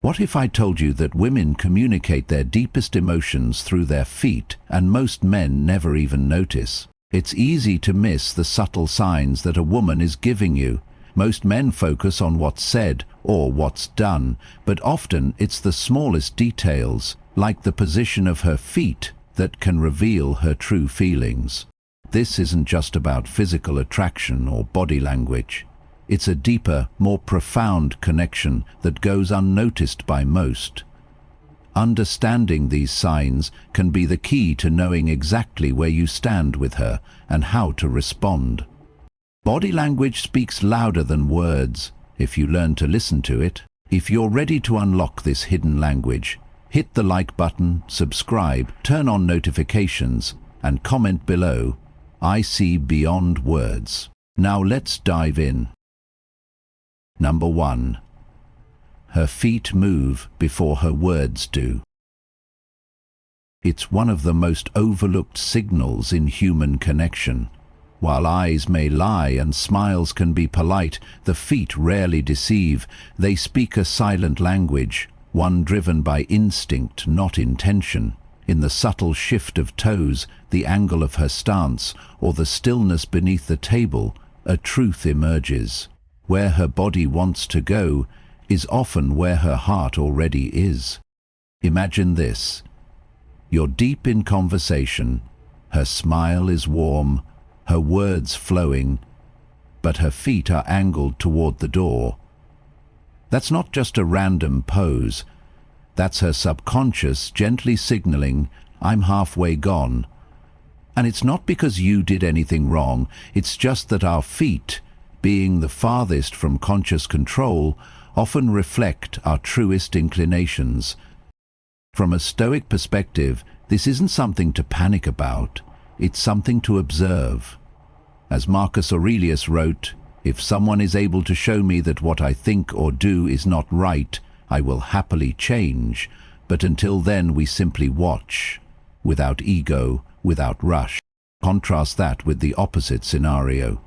What if I told you that women communicate their deepest emotions through their feet, and most men never even notice? It's easy to miss the subtle signs that a woman is giving you. Most men focus on what's said or what's done, but often it's the smallest details, like the position of her feet, that can reveal her true feelings. This isn't just about physical attraction or body language. It's a deeper, more profound connection that goes unnoticed by most. Understanding these signs can be the key to knowing exactly where you stand with her and how to respond. Body language speaks louder than words if you learn to listen to it. If you're ready to unlock this hidden language, hit the like button, subscribe, turn on notifications, and comment below. I see beyond words. Now let's dive in. Number 1. Her feet move before her words do. It's one of the most overlooked signals in human connection. While eyes may lie and smiles can be polite, the feet rarely deceive. They speak a silent language, one driven by instinct, not intention. In the subtle shift of toes, the angle of her stance, or the stillness beneath the table, a truth emerges. Where her body wants to go is often where her heart already is. Imagine this. You're deep in conversation, her smile is warm, her words flowing, but her feet are angled toward the door. That's not just a random pose. That's her subconscious gently signaling, I'm halfway gone. And it's not because you did anything wrong, it's just that our feet, being the farthest from conscious control, often reflect our truest inclinations. From a Stoic perspective, this isn't something to panic about, it's something to observe. As Marcus Aurelius wrote, if someone is able to show me that what I think or do is not right, I will happily change, but until then we simply watch, without ego, without rush. Contrast that with the opposite scenario.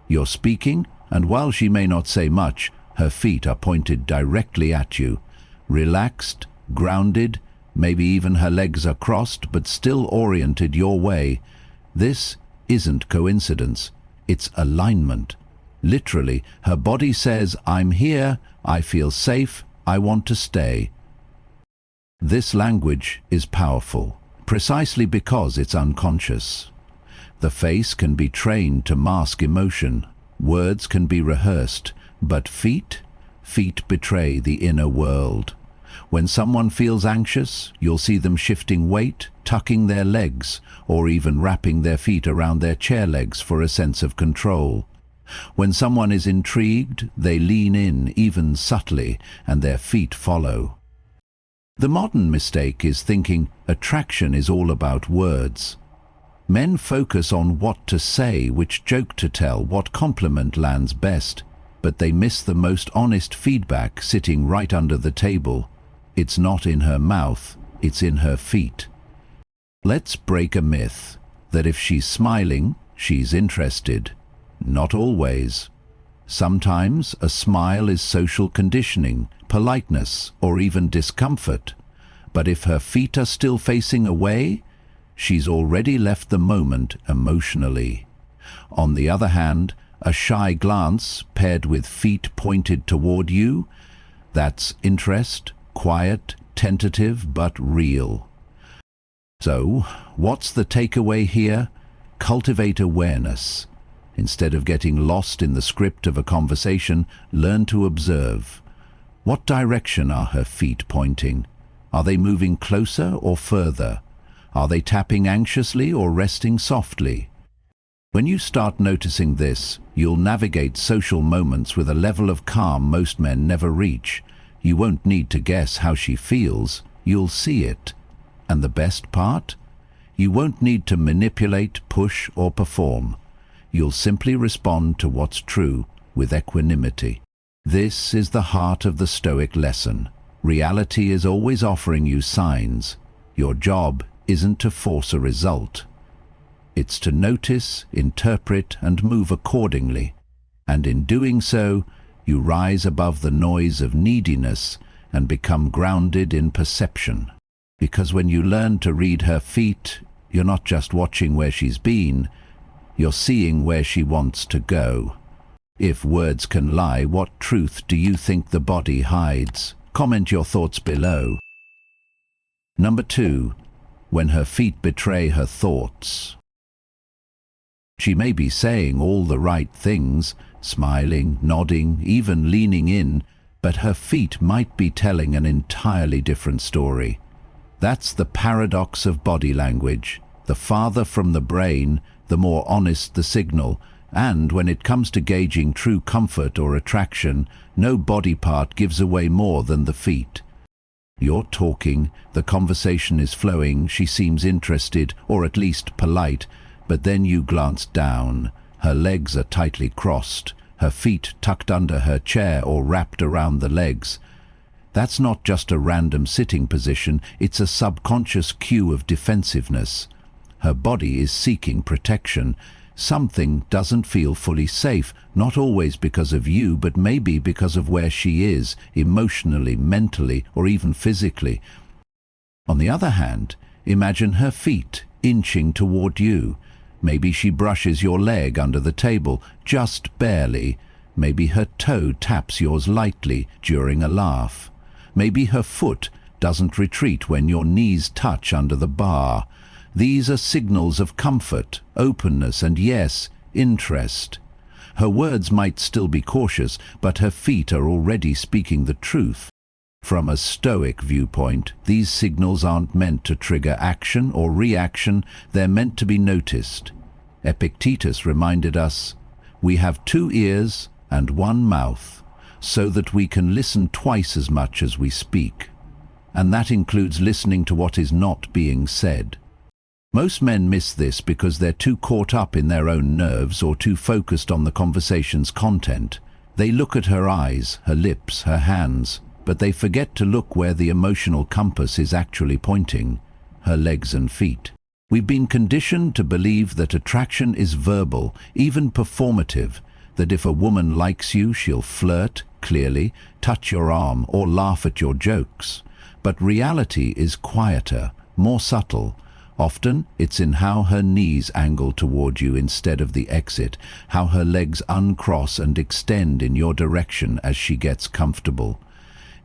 You're speaking, and while she may not say much, her feet are pointed directly at you. Relaxed, grounded, maybe even her legs are crossed, but still oriented your way. This isn't coincidence, it's alignment. Literally, her body says, I'm here, I feel safe, I want to stay. This language is powerful, precisely because it's unconscious. The face can be trained to mask emotion, words can be rehearsed, but feet betray the inner world. When someone feels anxious, you'll see them shifting weight, tucking their legs, or even wrapping their feet around their chair legs for a sense of control. When someone is intrigued, they lean in, even subtly, and their feet follow. The modern mistake is thinking attraction is all about words. Men focus on what to say, which joke to tell, what compliment lands best, but they miss the most honest feedback sitting right under the table. It's not in her mouth, it's in her feet. Let's break a myth that if she's smiling, she's interested. Not always. Sometimes a smile is social conditioning, politeness, or even discomfort. But if her feet are still facing away, she's already left the moment emotionally. On the other hand, a shy glance paired with feet pointed toward you, that's interest, quiet, tentative, but real. So, what's the takeaway here? Cultivate awareness. Instead of getting lost in the script of a conversation, learn to observe. What direction are her feet pointing? Are they moving closer or further? Are they tapping anxiously or resting softly? When you start noticing this, you'll navigate social moments with a level of calm most men never reach. You won't need to guess how she feels, you'll see it. And the best part? You won't need to manipulate, push, or perform. You'll simply respond to what's true with equanimity. This is the heart of the Stoic lesson. Reality is always offering you signs. Your job isn't to force a result. It's to notice, interpret, and move accordingly. And in doing so, you rise above the noise of neediness and become grounded in perception. Because when you learn to read her feet, you're not just watching where she's been, you're seeing where she wants to go. If words can lie, what truth do you think the body hides? Comment your thoughts below. Number 2. When her feet betray her thoughts. She may be saying all the right things, smiling, nodding, even leaning in, but her feet might be telling an entirely different story. That's the paradox of body language. The farther from the brain, the more honest the signal, and when it comes to gauging true comfort or attraction, no body part gives away more than the feet. You're talking, the conversation is flowing, she seems interested, or at least polite, but then you glance down. Her legs are tightly crossed, her feet tucked under her chair or wrapped around the legs. That's not just a random sitting position, it's a subconscious cue of defensiveness. Her body is seeking protection. Something doesn't feel fully safe, not always because of you, but maybe because of where she is, emotionally, mentally, or even physically. On the other hand, imagine her feet inching toward you. Maybe she brushes your leg under the table, just barely. Maybe her toe taps yours lightly during a laugh. Maybe her foot doesn't retreat when your knees touch under the bar. These are signals of comfort, openness, and yes, interest. Her words might still be cautious, but her feet are already speaking the truth. From a Stoic viewpoint, these signals aren't meant to trigger action or reaction, they're meant to be noticed. Epictetus reminded us, "We have 2 ears and 1 mouth, so that we can listen twice as much as we speak." And that includes listening to what is not being said. Most men miss this because they're too caught up in their own nerves or too focused on the conversation's content. They look at her eyes, her lips, her hands, but they forget to look where the emotional compass is actually pointing, her legs and feet. We've been conditioned to believe that attraction is verbal, even performative, that if a woman likes you, she'll flirt, clearly, touch your arm, or laugh at your jokes. But reality is quieter, more subtle. Often, it's in how her knees angle toward you instead of the exit, how her legs uncross and extend in your direction as she gets comfortable.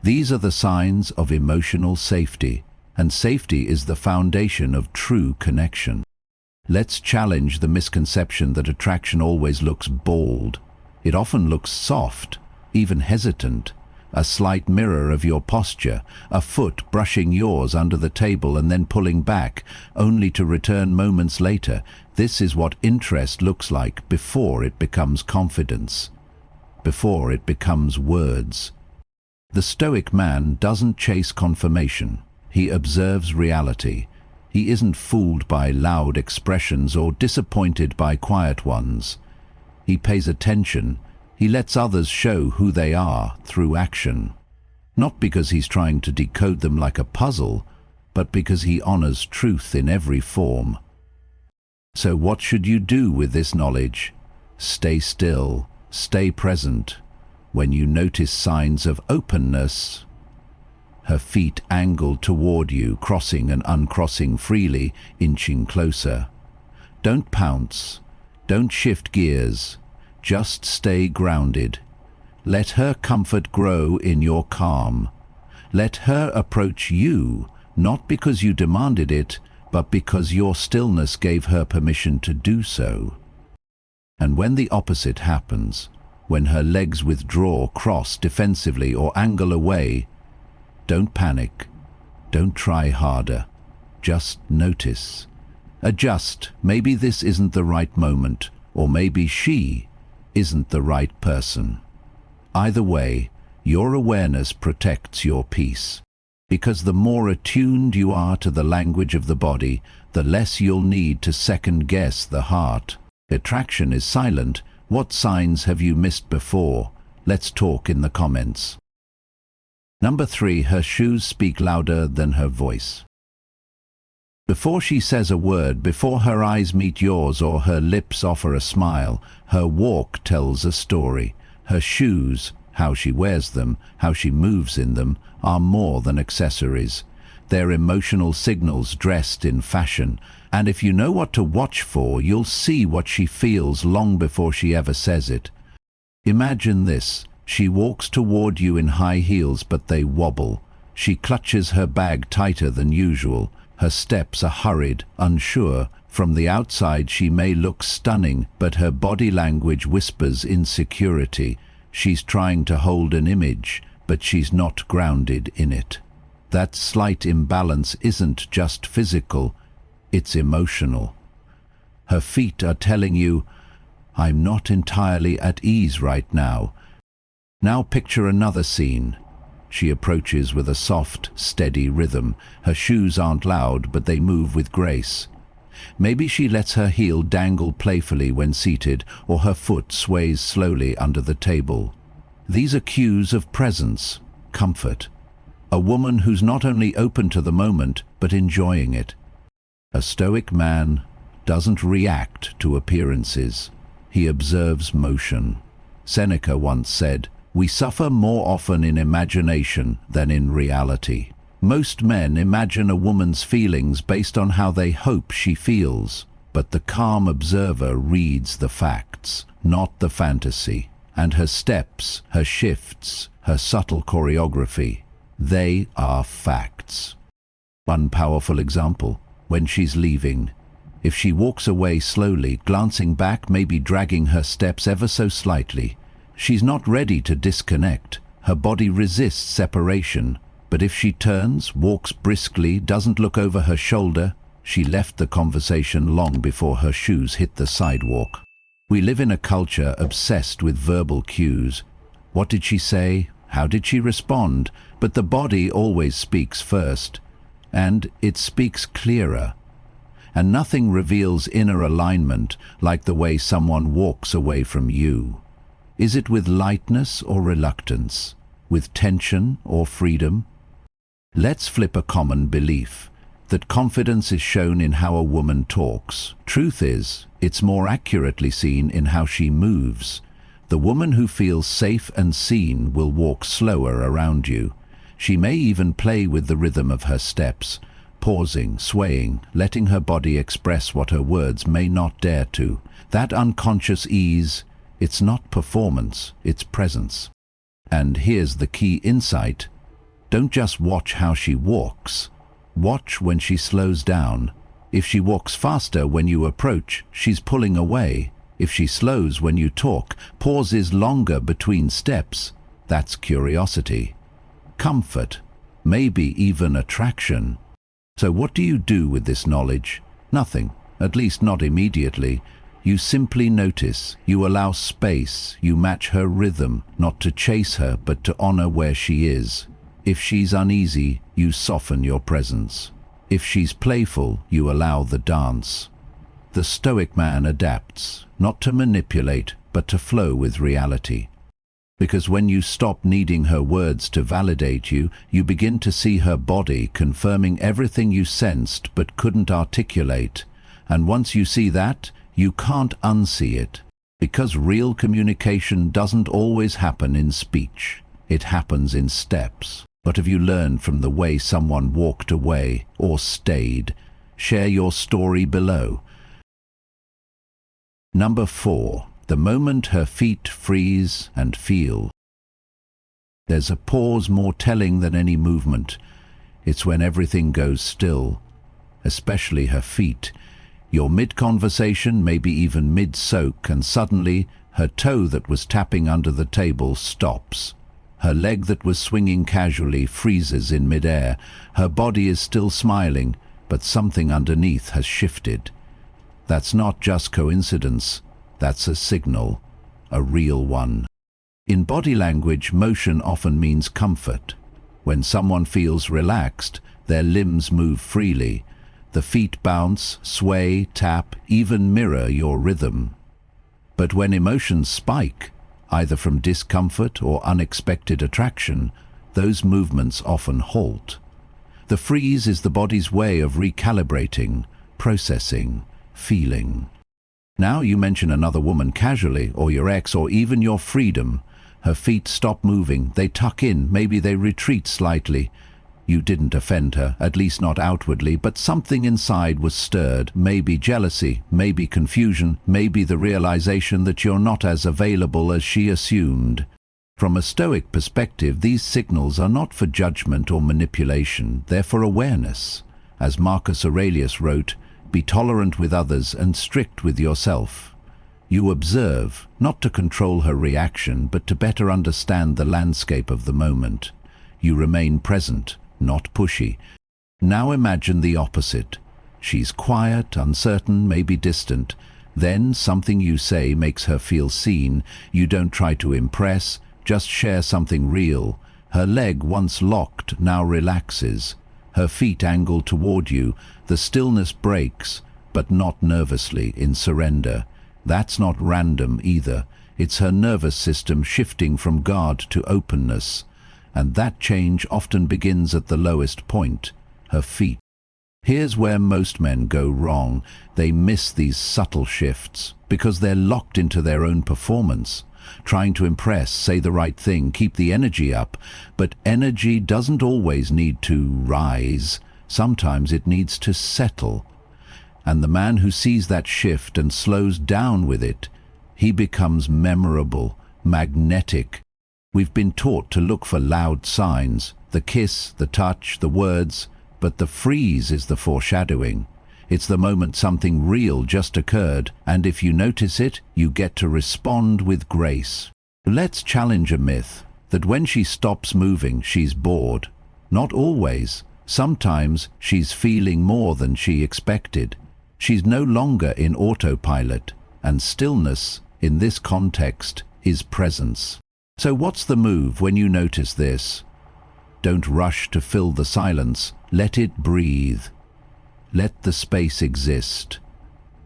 These are the signs of emotional safety, and safety is the foundation of true connection. Let's challenge the misconception that attraction always looks bold. It often looks soft, even hesitant. A slight mirror of your posture, a foot brushing yours under the table and then pulling back, only to return moments later. This is what interest looks like before it becomes confidence, before it becomes words. The Stoic man doesn't chase confirmation. He observes reality. He isn't fooled by loud expressions or disappointed by quiet ones. He pays attention. He lets others show who they are through action. Not because he's trying to decode them like a puzzle, but because he honors truth in every form. So what should you do with this knowledge? Stay still, stay present. When you notice signs of openness, her feet angled toward you, crossing and uncrossing freely, inching closer. Don't pounce, don't shift gears. Just stay grounded. Let her comfort grow in your calm. Let her approach you, not because you demanded it, but because your stillness gave her permission to do so. And when the opposite happens, when her legs withdraw, cross defensively, or angle away, don't panic. Don't try harder. Just notice. Adjust. Maybe this isn't the right moment, or maybe she isn't the right person. Either way, your awareness protects your peace. Because the more attuned you are to the language of the body, the less you'll need to second-guess the heart. Attraction is silent. What signs have you missed before? Let's talk in the comments. Number 3, her shoes speak louder than her voice. Before she says a word, before her eyes meet yours or her lips offer a smile, her walk tells a story. Her shoes, how she wears them, how she moves in them, are more than accessories. They're emotional signals dressed in fashion, and if you know what to watch for, you'll see what she feels long before she ever says it. Imagine this. She walks toward you in high heels, but they wobble. She clutches her bag tighter than usual. Her steps are hurried, unsure. From the outside she may look stunning, but her body language whispers insecurity. She's trying to hold an image, but she's not grounded in it. That slight imbalance isn't just physical, it's emotional. Her feet are telling you, "I'm not entirely at ease right now." Now picture another scene. She approaches with a soft, steady rhythm. Her shoes aren't loud, but they move with grace. Maybe she lets her heel dangle playfully when seated, or her foot sways slowly under the table. These are cues of presence, comfort. A woman who's not only open to the moment, but enjoying it. A Stoic man doesn't react to appearances. He observes motion. Seneca once said, "We suffer more often in imagination than in reality." Most men imagine a woman's feelings based on how they hope she feels, but the calm observer reads the facts, not the fantasy. And her steps, her shifts, her subtle choreography, they are facts. One powerful example, when she's leaving. If she walks away slowly, glancing back, maybe dragging her steps ever so slightly, she's not ready to disconnect. Her body resists separation. But if she turns, walks briskly, doesn't look over her shoulder, she left the conversation long before her shoes hit the sidewalk. We live in a culture obsessed with verbal cues. What did she say? How did she respond? But the body always speaks first, and it speaks clearer. And nothing reveals inner alignment like the way someone walks away from you. Is it with lightness or reluctance? With tension or freedom? Let's flip a common belief, that confidence is shown in how a woman talks. Truth is, it's more accurately seen in how she moves. The woman who feels safe and seen will walk slower around you. She may even play with the rhythm of her steps, pausing, swaying, letting her body express what her words may not dare to. That unconscious ease, it's not performance, it's presence. And here's the key insight. Don't just watch how she walks. Watch when she slows down. If she walks faster when you approach, she's pulling away. If she slows when you talk, pauses longer between steps, that's curiosity. Comfort, maybe even attraction. So what do you do with this knowledge? Nothing, at least not immediately. You simply notice, you allow space, you match her rhythm, not to chase her, but to honor where she is. If she's uneasy, you soften your presence. If she's playful, you allow the dance. The Stoic man adapts, not to manipulate, but to flow with reality. Because when you stop needing her words to validate you, you begin to see her body confirming everything you sensed but couldn't articulate. And once you see that, you can't unsee it. Because real communication doesn't always happen in speech. It happens in steps. What have you learned from the way someone walked away or stayed? Share your story below. Number 4. The moment her feet freeze and feel. There's a pause more telling than any movement. It's when everything goes still, especially her feet. You're mid-conversation, maybe even mid-soak, and suddenly her toe that was tapping under the table stops. Her leg that was swinging casually freezes in midair. Her body is still smiling, but something underneath has shifted. That's not just coincidence, that's a signal, a real one. In body language, motion often means comfort. When someone feels relaxed, their limbs move freely. The feet bounce, sway, tap, even mirror your rhythm. But when emotions spike, either from discomfort or unexpected attraction, those movements often halt. The freeze is the body's way of recalibrating, processing, feeling. Now you mention another woman casually, or your ex, or even your freedom. Her feet stop moving, they tuck in, maybe they retreat slightly. You didn't offend her, at least not outwardly, but something inside was stirred. Maybe jealousy, maybe confusion, maybe the realization that you're not as available as she assumed. From a Stoic perspective, these signals are not for judgment or manipulation, they're for awareness. As Marcus Aurelius wrote, "Be tolerant with others and strict with yourself." You observe, not to control her reaction, but to better understand the landscape of the moment. You remain present, not pushy. Now imagine the opposite. She's quiet, uncertain, maybe distant. Then something you say makes her feel seen. You don't try to impress, just share something real. Her leg, once locked, now relaxes. Her feet angle toward you. The stillness breaks, but not nervously, in surrender. That's not random either. It's her nervous system shifting from guard to openness. And that change often begins at the lowest point, her feet. Here's where most men go wrong. They miss these subtle shifts because they're locked into their own performance, trying to impress, say the right thing, keep the energy up. But energy doesn't always need to rise. Sometimes it needs to settle. And the man who sees that shift and slows down with it, he becomes memorable, magnetic. We've been taught to look for loud signs, the kiss, the touch, the words, but the freeze is the foreshadowing. It's the moment something real just occurred, and if you notice it, you get to respond with grace. Let's challenge a myth that when she stops moving, she's bored. Not always. Sometimes she's feeling more than she expected. She's no longer in autopilot, and stillness, in this context, is presence. So what's the move when you notice this? Don't rush to fill the silence. Let it breathe. Let the space exist.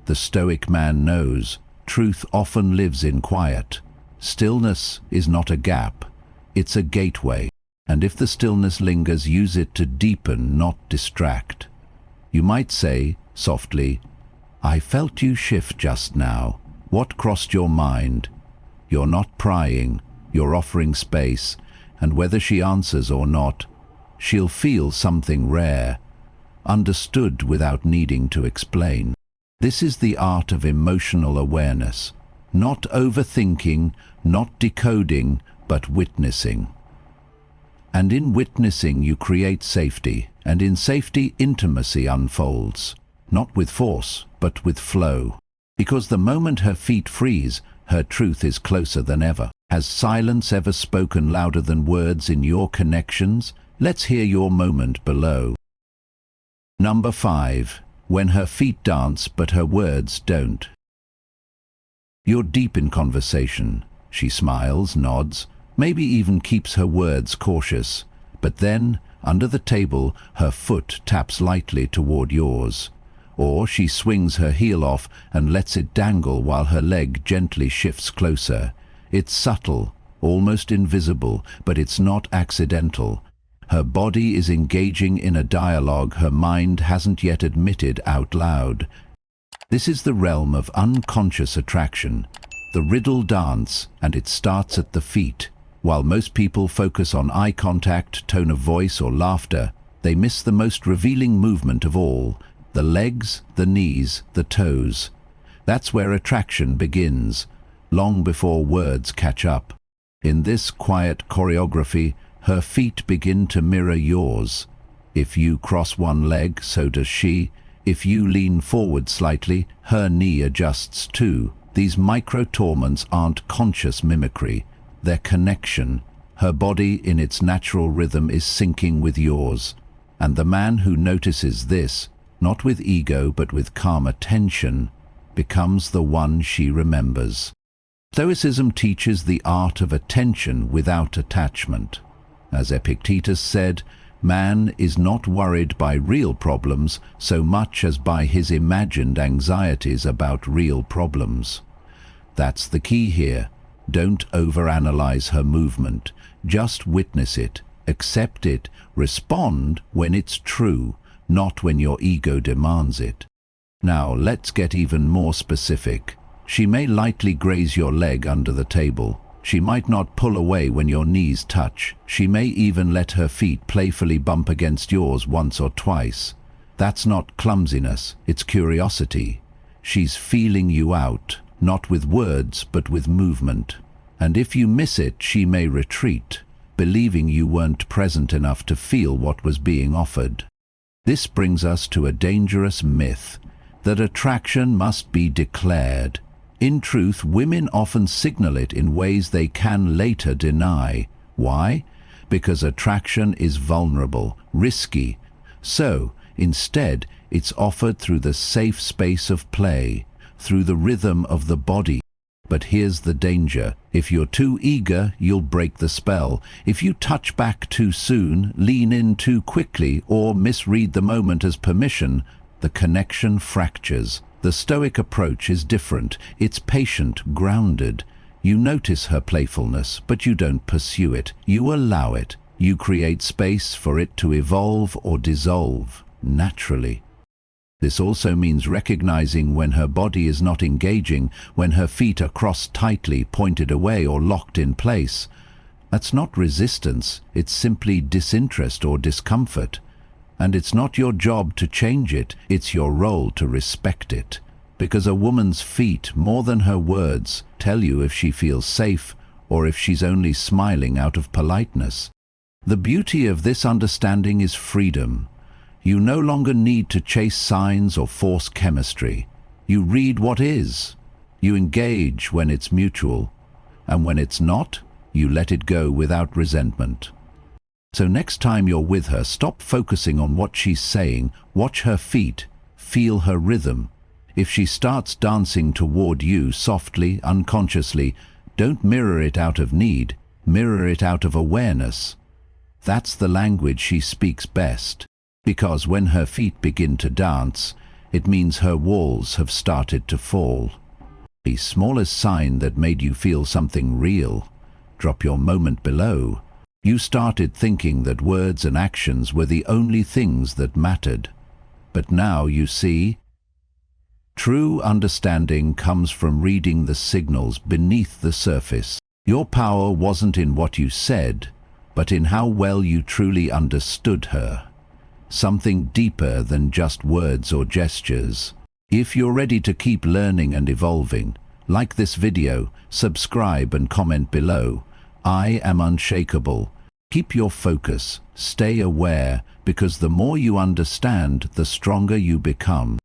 The Stoic man knows truth often lives in quiet. Stillness is not a gap. It's a gateway. And if the stillness lingers, use it to deepen, not distract. You might say, softly, "I felt you shift just now. What crossed your mind?" You're not prying. You're offering space, and whether she answers or not, she'll feel something rare, understood without needing to explain. This is the art of emotional awareness, not overthinking, not decoding, but witnessing. And in witnessing you create safety, and in safety intimacy unfolds, not with force, but with flow. Because the moment her feet freeze, her truth is closer than ever. Has silence ever spoken louder than words in your connections? Let's hear your moment below. Number 5. When her feet dance but her words don't. You're deep in conversation. She smiles, nods, maybe even keeps her words cautious. But then, under the table, her foot taps lightly toward yours. Or she swings her heel off and lets it dangle while her leg gently shifts closer. It's subtle, almost invisible, but it's not accidental. Her body is engaging in a dialogue her mind hasn't yet admitted out loud. This is the realm of unconscious attraction, the riddle dance, and it starts at the feet. While most people focus on eye contact, tone of voice, or laughter, they miss the most revealing movement of all, the legs, the knees, the toes. That's where attraction begins, long before words catch up. In this quiet choreography, her feet begin to mirror yours. If you cross one leg, so does she. If you lean forward slightly, her knee adjusts too. These micro-torments aren't conscious mimicry, they're connection. Her body, in its natural rhythm, is syncing with yours. And the man who notices this, not with ego but with calm attention, becomes the one she remembers. Stoicism teaches the art of attention without attachment. As Epictetus said, man is not worried by real problems so much as by his imagined anxieties about real problems. That's the key here. Don't overanalyze her movement. Just witness it, accept it, respond when it's true, not when your ego demands it. Now let's get even more specific. She may lightly graze your leg under the table. She might not pull away when your knees touch. She may even let her feet playfully bump against yours once or twice. That's not clumsiness, it's curiosity. She's feeling you out, not with words but with movement. And if you miss it, she may retreat, believing you weren't present enough to feel what was being offered. This brings us to a dangerous myth, that attraction must be declared. In truth, women often signal it in ways they can later deny. Why? Because attraction is vulnerable, risky. So, instead, it's offered through the safe space of play, through the rhythm of the body. But here's the danger. If you're too eager, you'll break the spell. If you touch back too soon, lean in too quickly, or misread the moment as permission, the connection fractures. The Stoic approach is different. It's patient, grounded. You notice her playfulness, but you don't pursue it. You allow it. You create space for it to evolve or dissolve, naturally. This also means recognizing when her body is not engaging, when her feet are crossed tightly, pointed away, or locked in place. That's not resistance, it's simply disinterest or discomfort. And it's not your job to change it, it's your role to respect it. Because a woman's feet, more than her words, tell you if she feels safe or if she's only smiling out of politeness. The beauty of this understanding is freedom. You no longer need to chase signs or force chemistry. You read what is. You engage when it's mutual. And when it's not, you let it go without resentment. So next time you're with her, stop focusing on what she's saying. Watch her feet. Feel her rhythm. If she starts dancing toward you softly, unconsciously, don't mirror it out of need. Mirror it out of awareness. That's the language she speaks best. Because when her feet begin to dance, it means her walls have started to fall. The smallest sign that made you feel something real. Drop your moment below. You started thinking that words and actions were the only things that mattered. But now you see, true understanding comes from reading the signals beneath the surface. Your power wasn't in what you said, but in how well you truly understood her. Something deeper than just words or gestures. If you're ready to keep learning and evolving, like this video, subscribe and comment below. I am unshakable. Keep your focus, stay aware, because the more you understand, the stronger you become.